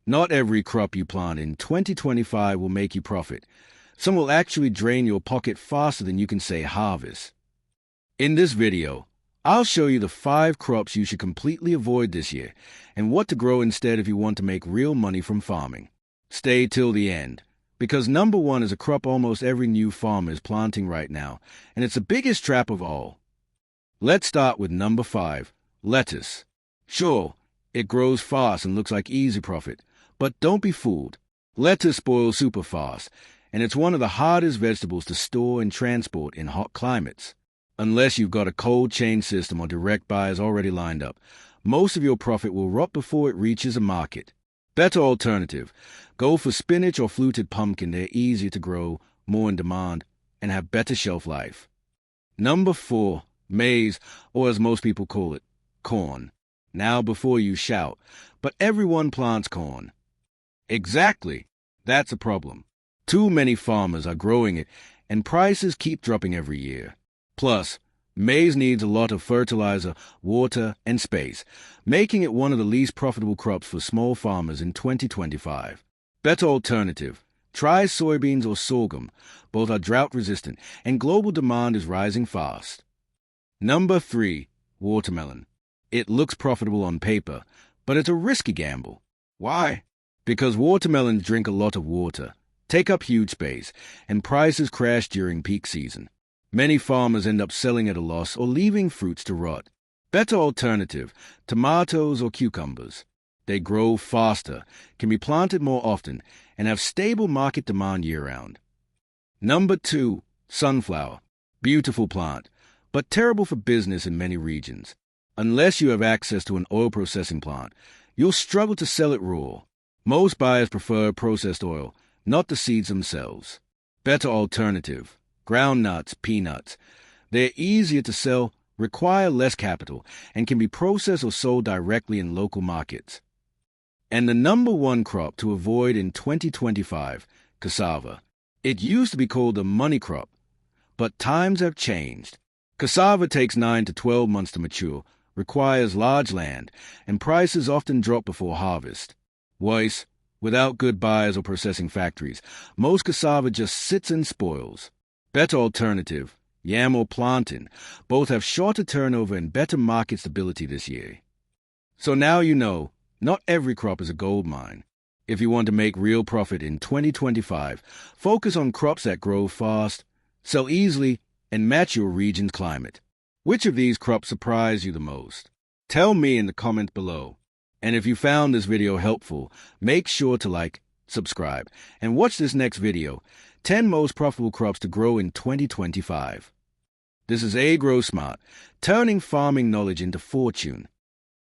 Not every crop you plant in 2025 will make you profit. Some will actually drain your pocket faster than you can say harvest. In this video, I'll show you the 5 crops you should completely avoid this year and what to grow instead if you want to make real money from farming. Stay till the end, because number 1 is a crop almost every new farmer is planting right now, and it's the biggest trap of all. Let's start with number 5, lettuce. Sure, it grows fast and looks like easy profit, but don't be fooled. Lettuce spoils super fast, and it's one of the hardest vegetables to store and transport in hot climates. Unless you've got a cold chain system or direct buyers already lined up, most of your profit will rot before it reaches a market. Better alternative, go for spinach or fluted pumpkin. They're easier to grow, more in demand, and have better shelf life. Number 4, maize, or as most people call it, corn. Now before you shout, but everyone plants corn. Exactly, that's a problem. Too many farmers are growing it, and prices keep dropping every year. Plus, maize needs a lot of fertilizer, water, and space, making it one of the least profitable crops for small farmers in 2025. Better alternative, try soybeans or sorghum. Both are drought-resistant, and global demand is rising fast. Number 3, watermelon. It looks profitable on paper, but it's a risky gamble. Why? Because watermelons drink a lot of water, take up huge space, and prices crash during peak season. Many farmers end up selling at a loss or leaving fruits to rot. Better alternative, tomatoes or cucumbers. They grow faster, can be planted more often, and have stable market demand year-round. Number 2, sunflower. Beautiful plant, but terrible for business in many regions. Unless you have access to an oil processing plant, you'll struggle to sell it raw. Most buyers prefer processed oil, not the seeds themselves. Better alternative, ground nuts, peanuts. They're easier to sell, require less capital, and can be processed or sold directly in local markets. And the number 1 crop to avoid in 2025, cassava. It used to be called the money crop, but times have changed. Cassava takes 9 to 12 months to mature, requires large land, and prices often drop before harvest. Worse, without good buyers or processing factories, most cassava just sits and spoils. Better alternative, yam or plantain. Both have shorter turnover and better market stability this year. So now you know, not every crop is a gold mine. If you want to make real profit in 2025, focus on crops that grow fast, sell easily, and match your region's climate. Which of these crops surprised you the most? Tell me in the comments below. And if you found this video helpful, make sure to like, subscribe, and watch this next video, 10 most profitable crops to grow in 2025. This is Agro Smart, turning farming knowledge into fortune.